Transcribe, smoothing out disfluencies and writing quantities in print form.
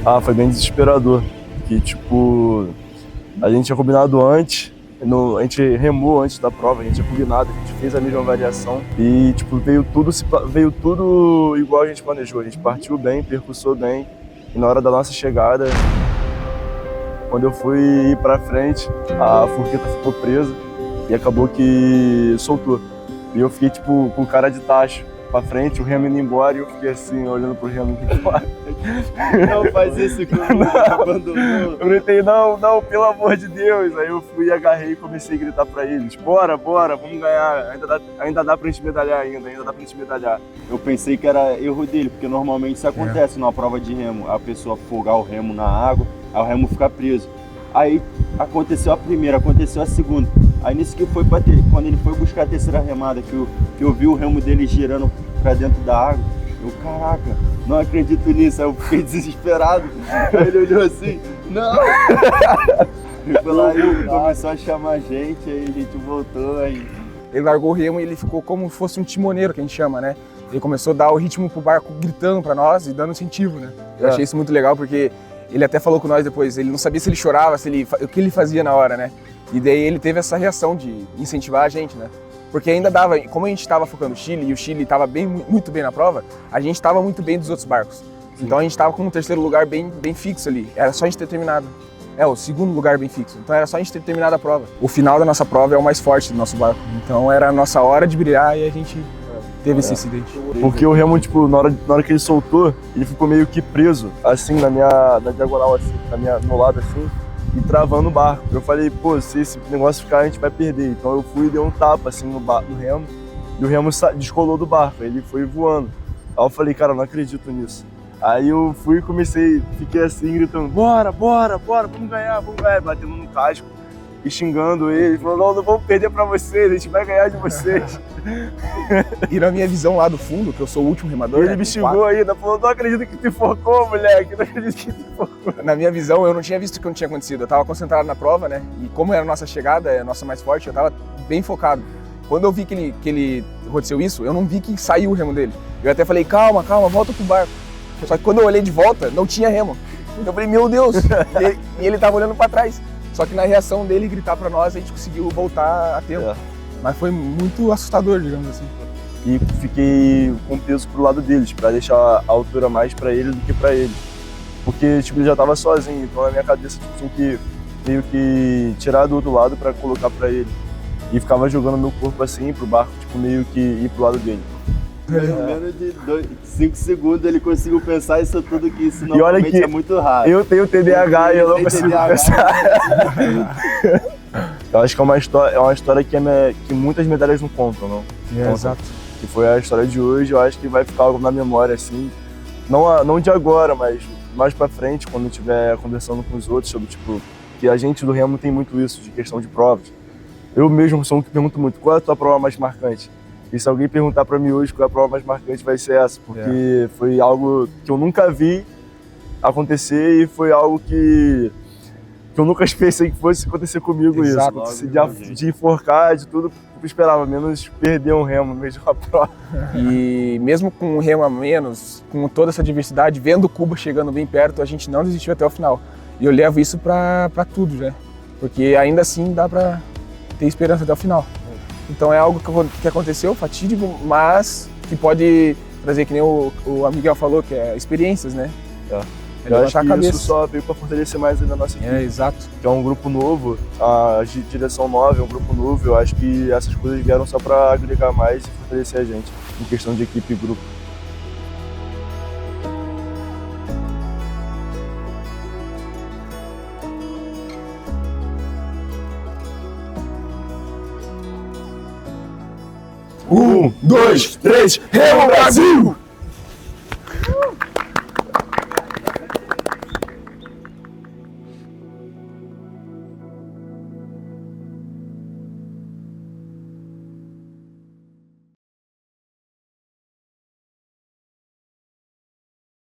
Ah, foi bem desesperador, que tipo, a gente tinha combinado antes, a gente remou antes da prova, a gente tinha combinado, a gente fez a mesma variação e tipo, veio tudo igual a gente planejou, a gente partiu bem, percussou bem e na hora da nossa chegada, quando eu fui ir pra frente, a forqueta ficou presa e acabou que soltou. E eu fiquei tipo com cara de tacho pra frente, o remo indo embora e eu fiquei assim, olhando pro remo indo embora. Não faz isso comigo, abandonou. Eu gritei, não, pelo amor de Deus. Aí eu fui, agarrei e comecei a gritar pra eles, bora, vamos ganhar, ainda dá pra gente medalhar ainda dá pra gente medalhar. Eu pensei que era erro dele, porque normalmente isso acontece numa prova de remo, a pessoa afogar o remo na água, aí o remo fica preso. Aí aconteceu a primeira, aconteceu a segunda. Aí nisso que foi quando ele foi buscar a terceira remada, que eu vi o remo dele girando pra dentro da água, eu, caraca, não acredito nisso, aí eu fiquei desesperado. Aí ele olhou assim, não! E foi lá e começou a chamar a gente, aí a gente voltou, aí... Ele largou o remo e ele ficou como se fosse um timoneiro, que a gente chama, né? Ele começou a dar o ritmo pro barco, gritando pra nós e dando incentivo, né? Eu achei isso muito legal, porque ele até falou com nós depois, ele não sabia se ele chorava, o que ele fazia na hora, né? E daí ele teve essa reação de incentivar a gente, né? Porque ainda dava, como a gente estava focando no Chile e o Chile estava muito bem na prova, a gente estava muito bem dos outros barcos. Sim. Então a gente estava com um terceiro lugar bem fixo ali, era só a gente ter terminado. O segundo lugar bem fixo, então era só a gente ter terminado a prova. O final da nossa prova é o mais forte do nosso barco, então era a nossa hora de brilhar e a gente teve esse incidente. Porque o remo, tipo, na hora que ele soltou, ele ficou meio que preso, assim, na diagonal, assim, no meu lado, assim, e travando o barco. Eu falei, pô, se esse negócio ficar, a gente vai perder. Então eu fui e dei um tapa, assim, no remo, e o remo descolou do barco, ele foi voando. Aí eu falei, cara, eu não acredito nisso. Aí eu fui e fiquei assim, gritando, bora, vamos ganhar, batendo no casco e xingando ele, falando, não vamos perder pra vocês, a gente vai ganhar de vocês. E na minha visão lá do fundo, que eu sou o último remador, ele me xingou ainda, falou, não acredito que te focou, moleque, não acredito que te focou. Na minha visão, eu não tinha visto o que não tinha acontecido, eu tava concentrado na prova, né, e como era a nossa chegada, a nossa mais forte, eu tava bem focado. Quando eu vi que ele aconteceu isso, eu não vi que saiu o remo dele. Eu até falei, calma, volta pro barco. Só que quando eu olhei de volta, não tinha remo. Então eu falei, meu Deus! E ele tava olhando pra trás. Só que na reação dele gritar pra nós, a gente conseguiu voltar a tempo. Mas foi muito assustador, digamos assim. E fiquei com peso pro lado deles, pra deixar a altura mais pra ele do que pra ele. Porque tipo, ele já tava sozinho, então na minha cabeça tipo, tinha que meio que tirar do outro lado pra colocar pra ele. E ficava jogando meu corpo assim pro barco, tipo, meio que ir pro lado dele. Menos de 5 segundos ele conseguiu pensar isso tudo, que isso normalmente é muito raro. Eu tenho TDAH e eu não consigo pensar. Eu acho que é uma história que muitas medalhas não contam, não? Exato. Que foi a história de hoje, eu acho que vai ficar algo na memória, assim. Não de agora, mas mais pra frente, quando eu estiver conversando com os outros sobre, tipo, que a gente do remo tem muito isso, de questão de provas. Eu mesmo sou um que pergunto muito, qual é a tua prova mais marcante? E se alguém perguntar pra mim hoje qual é a prova mais marcante, vai ser essa, porque foi algo que eu nunca vi acontecer e foi algo que eu nunca pensei que fosse acontecer comigo. Exato. Isso. De enforcar, de tudo, eu esperava, menos perder um remo no meio de uma prova. E mesmo com um remo a menos, com toda essa diversidade, vendo Cuba chegando bem perto, a gente não desistiu até o final. E eu levo isso pra tudo, né? Porque ainda assim dá pra ter esperança até o final. Então é algo que aconteceu, fatídico, mas que pode trazer, que nem o Miguel falou, que é experiências, né? Eu acho que isso só veio para fortalecer mais ainda a nossa equipe. Exato. Que é um grupo novo, a direção nova é um grupo novo, eu acho que essas coisas vieram só para agregar mais e fortalecer a gente, em questão de equipe e grupo. Um, dois, três, Remo Brasil!